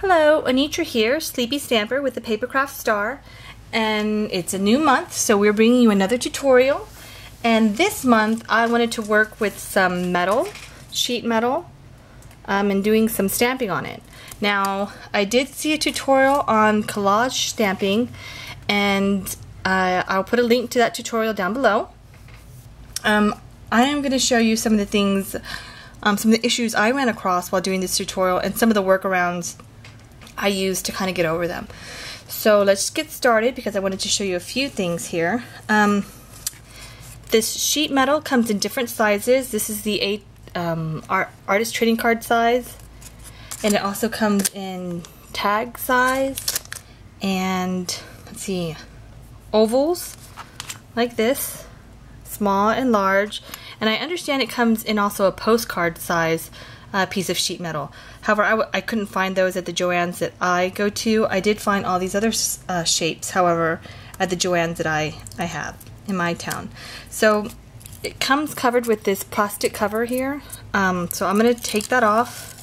Hello, Anitra here, Sleepy Stamper with the Papercraft Star, and it's a new month, so we're bringing you another tutorial. And this month I wanted to work with some metal, sheet metal, and doing some stamping on it. Now, I did see a tutorial on collage stamping, and I'll put a link to that tutorial down below. I am going to show you some of the things, some of the issues I ran across while doing this tutorial and some of the workarounds I used to kind of get over them. So let's get started because I wanted to show you a few things here. This sheet metal comes in different sizes. This is the artist trading card size, and it also comes in tag size and let's see, ovals like this, small and large, and I understand it comes in also a postcard size piece of sheet metal. However, I couldn't find those at the Joann's that I go to. I did find all these other shapes, however, at the Joann's that I have in my town. So it comes covered with this plastic cover here. So I'm going to take that off,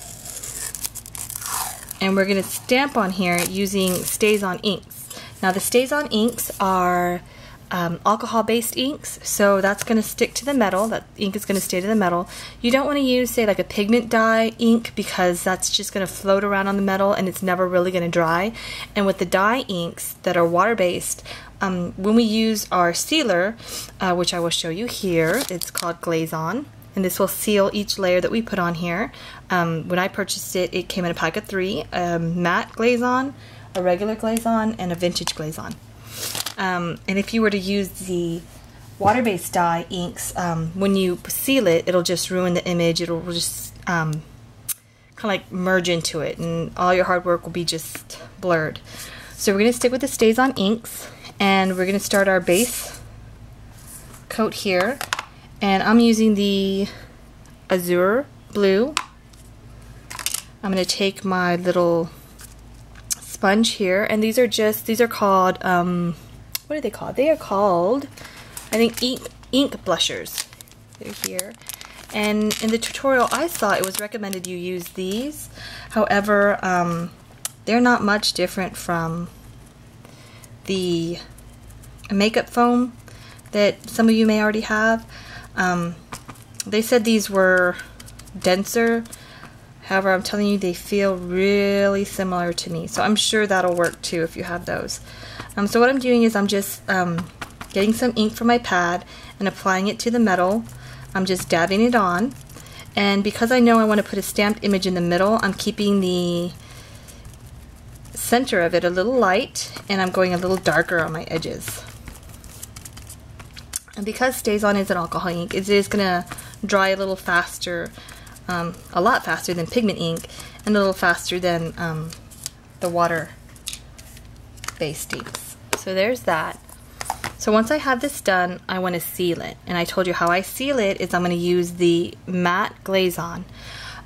and we're going to stamp on here using Stays-On inks. Now the Stays-On inks are alcohol-based inks, so that's going to stick to the metal. That ink is going to stay to the metal. You don't want to use, say, like a pigment dye ink, because that's just going to float around on the metal and it's never really going to dry. And with the dye inks that are water-based, when we use our sealer, which I will show you here, it's called Glaze On, and this will seal each layer that we put on here. When I purchased it, it came in a pack of 3, a matte Glaze On, a regular Glaze On, and a vintage Glaze On. And if you were to use the water-based dye inks, when you seal it, it'll just ruin the image. It'll just kind of like merge into it, and all your hard work will be just blurred. So we're going to stick with the Stays-On inks, and we're going to start our base coat here. And I'm using the Azure Blue. I'm going to take my little sponge here, and these are called what are they called? They are called, I think, ink blushers. They're here, and in the tutorial I saw it was recommended you use these. However, they're not much different from the makeup foam that some of you may already have. They said these were denser. However, I'm telling you, they feel really similar to me. So I'm sure that'll work too if you have those. So what I'm doing is I'm just getting some ink from my pad and applying it to the metal. I'm just dabbing it on. And because I know I want to put a stamped image in the middle, I'm keeping the center of it a little light, and I'm going a little darker on my edges. And because Stays-On is an alcohol ink, it is going to dry a little faster. A lot faster than pigment ink, and a little faster than the water-based inks. So there's that. So once I have this done, I want to seal it. And I told you how I seal it is I'm going to use the matte Glaze On.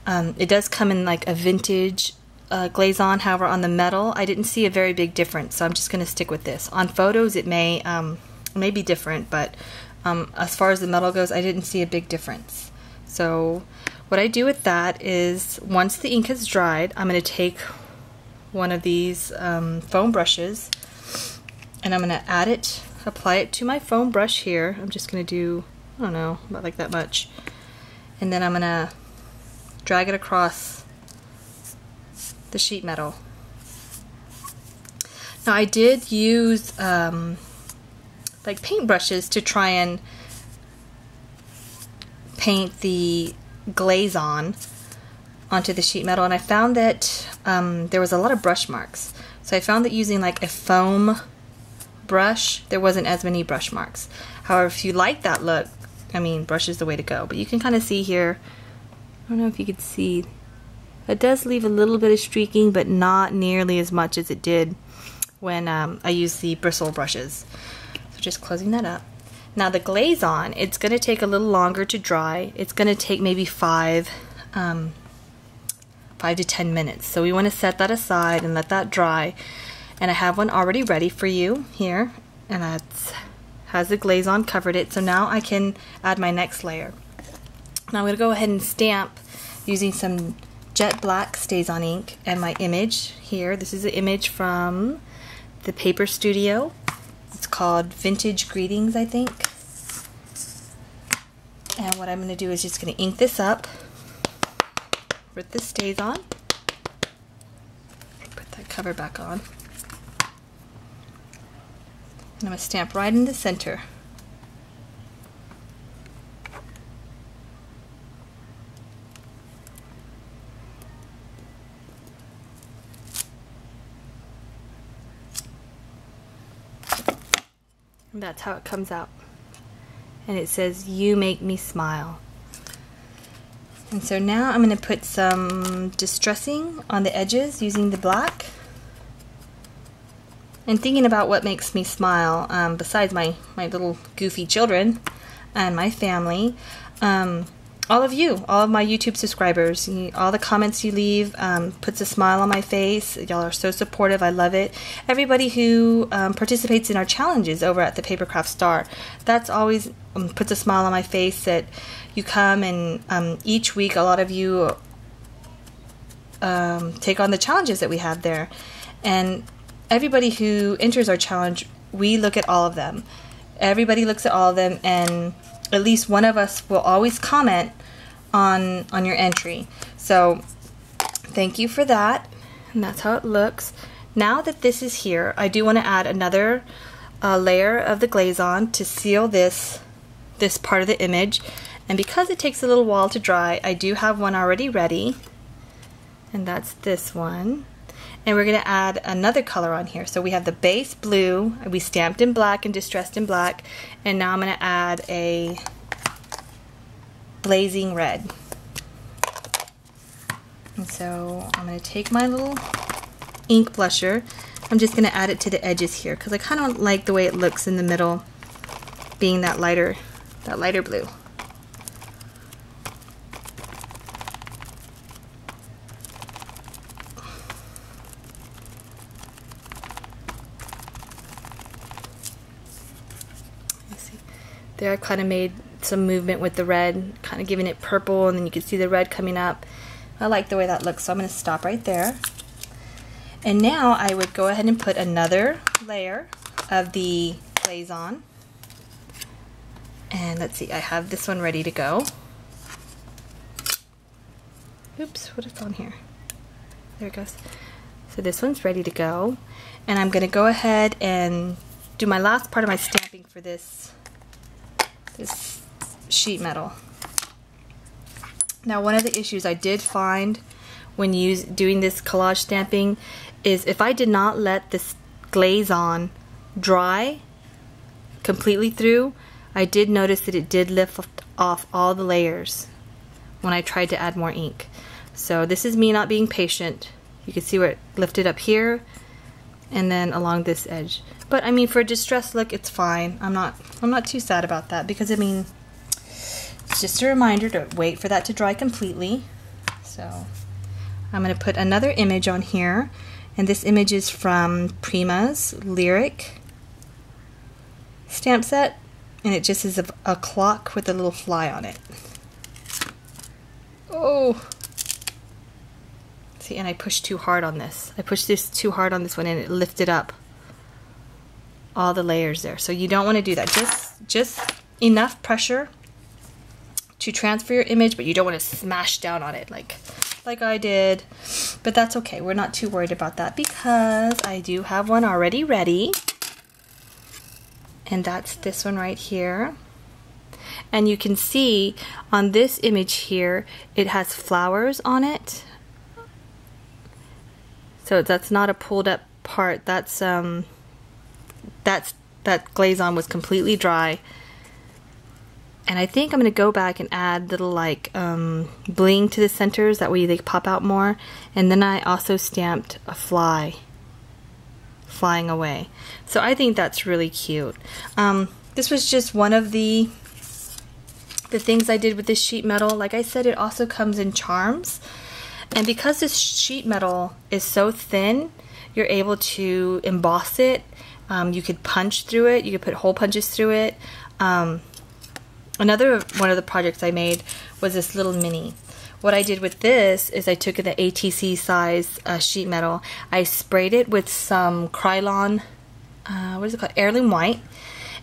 It does come in like a vintage Glaze On, however on the metal I didn't see a very big difference, so I'm just going to stick with this. On photos it may be different, but as far as the metal goes, I didn't see a big difference. So what I do with that is, once the ink has dried, I'm going to take one of these foam brushes, and I'm going to apply it to my foam brush here. I'm just going to do, I don't know, about like that much. And then I'm going to drag it across the sheet metal. Now I did use like paint brushes to try and paint the Glaze On onto the sheet metal, and I found that there was a lot of brush marks. So I found that using like a foam brush, there wasn't as many brush marks. However, if you like that look, I mean, brush is the way to go. But you can kind of see here, I don't know if you could see, it does leave a little bit of streaking, but not nearly as much as it did when I used the bristle brushes. So just closing that up. Now the Glaze On, it's going to take a little longer to dry. It's going to take maybe 5 to 10 minutes. So we want to set that aside and let that dry. And I have one already ready for you here, and that has the Glaze On covered it. So now I can add my next layer. Now I'm going to go ahead and stamp using some jet black StazOn ink, and my image here. This is an image from the Paper Studio. It's called Vintage Greetings, I think. And what I'm going to do is just going to ink this up with the StazOn. Put that cover back on. And I'm going to stamp right in the center. And that's how it comes out. And it says, "You make me smile." And so now I'm going to put some distressing on the edges using the black. And thinking about what makes me smile, besides my little goofy children and my family, all of you, all of my YouTube subscribers, all the comments you leave puts a smile on my face. Y'all are so supportive. I love it. Everybody who participates in our challenges over at the Papercraft Star, that's always puts a smile on my face, that you come and each week a lot of you take on the challenges that we have there. And everybody who enters our challenge, we look at all of them. Everybody looks at all of them, and at least one of us will always comment on your entry. So thank you for that. And that's how it looks. Now that this is here, I do want to add another layer of the glaze on to seal this part of the image. And because it takes a little while to dry, I do have one already ready. And that's this one. And we're going to add another color on here. So we have the base blue, we stamped in black and distressed in black, and now I'm going to add a blazing red. And so I'm going to take my little ink blusher. I'm just going to add it to the edges here because I kind of like the way it looks in the middle, being that lighter blue. There I kind of made some movement with the red, kind of giving it purple, and then you can see the red coming up. I like the way that looks, so I'm going to stop right there. And now I would go ahead and put another layer of the glaze on. And let's see, I have this one ready to go. Oops, what is on here? There it goes. So this one's ready to go. And I'm going to go ahead and do my last part of my stamping for this sheet metal. Now, one of the issues I did find when doing this collage stamping is if I did not let this glaze on dry completely through, I did notice that it did lift off all the layers when I tried to add more ink. So this is me not being patient. You can see where it lifted up here and then along this edge. But I mean, for a distressed look, it's fine. I'm not too sad about that because I mean, it's just a reminder to wait for that to dry completely. So I'm going to put another image on here, and this image is from Prima's Lyric stamp set, and it just is a clock with a little fly on it. Oh! See, and I pushed too hard on this. I pushed this too hard on this one, and it lifted up all the layers there. So you don't want to do that. Just enough pressure to transfer your image, but you don't want to smash down on it like I did. But that's okay. We're not too worried about that because I do have one already ready. And that's this one right here. And you can see on this image here, it has flowers on it. So that's not a pulled up part. That glaze on was completely dry. And I think I'm going to go back and add little like bling to the centers, that way they pop out more. And then I also stamped a fly flying away. So I think that's really cute. This was just one of the things I did with this sheet metal. Like I said, it also comes in charms. And because this sheet metal is so thin, you're able to emboss it. You could punch through it. You could put hole punches through it. Another one of the projects I made was this little mini. What I did with this is I took the ATC size sheet metal. I sprayed it with some Krylon, what is it called? Heirloom White.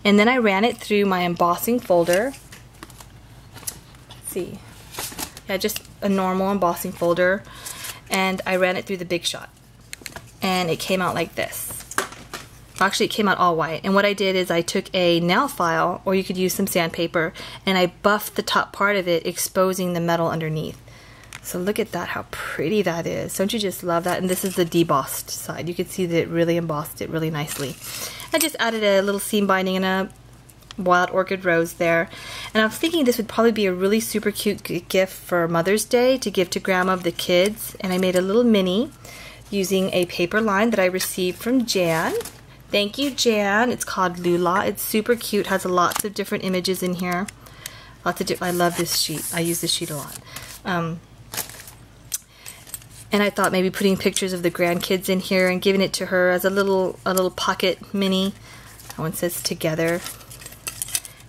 And then I ran it through my embossing folder. Let's see. Yeah, just a normal embossing folder. And I ran it through the Big Shot. And it came out like this. Actually, it came out all white. And what I did is I took a nail file, or you could use some sandpaper, and I buffed the top part of it, exposing the metal underneath. So look at that, how pretty that is. Don't you just love that? And this is the debossed side. You can see that it really embossed it really nicely. I just added a little seam binding and a wild orchid rose there. And I was thinking this would probably be a really super cute gift for Mother's Day to give to Grandma of the kids. And I made a little mini using a paper line that I received from Jan. Thank you, Jan. It's called Lula. It's super cute. Has lots of different images in here. I love this sheet. I use this sheet a lot. And I thought maybe putting pictures of the grandkids in here and giving it to her as a little pocket mini. That one says together.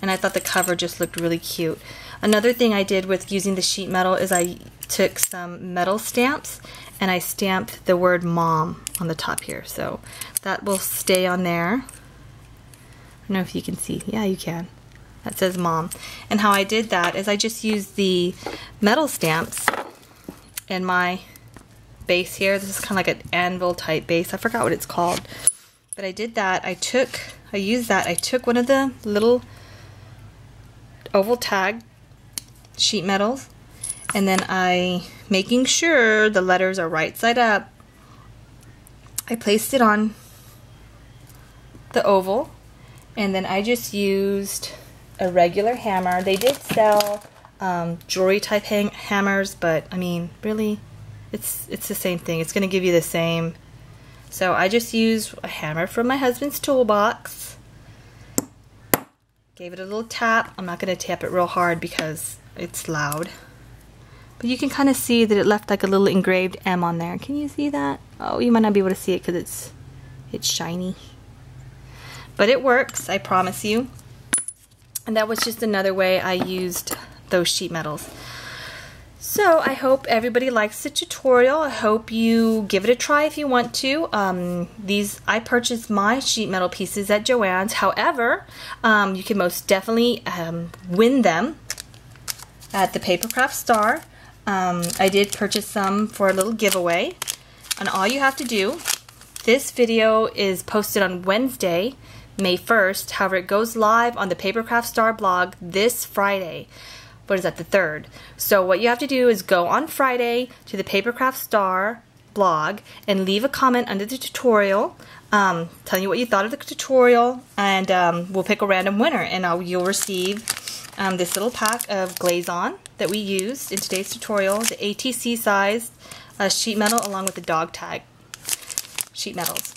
And I thought the cover just looked really cute. Another thing I did with using the sheet metal is I took some metal stamps and I stamped the word mom on the top here. So that will stay on there. I don't know if you can see. Yeah, you can. That says mom. And how I did that is I just used the metal stamps in my base here. This is kind of like an anvil type base. I forgot what it's called. But I did that. I took one of the little oval tag sheet metals, and then making sure the letters are right side up, I placed it on the oval, and then I just used a regular hammer. They did sell jewelry type hammers, but I mean, really, it's the same thing. It's going to give you the same. So I just used a hammer from my husband's toolbox. Gave it a little tap. I'm not going to tap it real hard because it's loud. But you can kind of see that it left like a little engraved M on there. Can you see that? Oh, you might not be able to see it because it's shiny. But it works, I promise you. And that was just another way I used those sheet metals. So I hope everybody likes the tutorial. I hope you give it a try if you want to. I purchased my sheet metal pieces at Joann's. However, you can most definitely win them at the Papercraft Star. I did purchase some for a little giveaway. And all you have to do, this video is posted on Wednesday, May 1st. However, it goes live on the Papercraft Star blog this Friday. What is that, the 3rd? So what you have to do is go on Friday to the Papercraft Star blog and leave a comment under the tutorial telling you what you thought of the tutorial, and we'll pick a random winner, and you'll receive this little pack of Glaze-On that we used in today's tutorial, the ATC size sheet metal along with the dog tag sheet metals.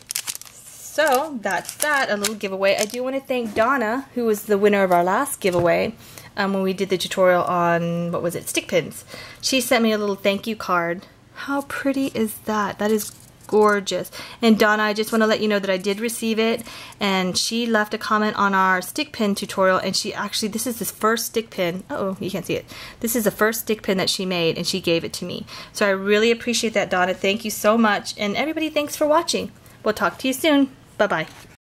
So that's that, a little giveaway. I do want to thank Donna, who was the winner of our last giveaway when we did the tutorial on, what was it, stick pins. She sent me a little thank you card. How pretty is that? That is gorgeous. And Donna, I just want to let you know that I did receive it, and she left a comment on our stick pin tutorial, and she actually, this is the first stick pin, uh-oh, you can't see it. This is the first stick pin that she made, and she gave it to me. So I really appreciate that, Donna. Thank you so much. And everybody, thanks for watching. We'll talk to you soon. Bye-bye.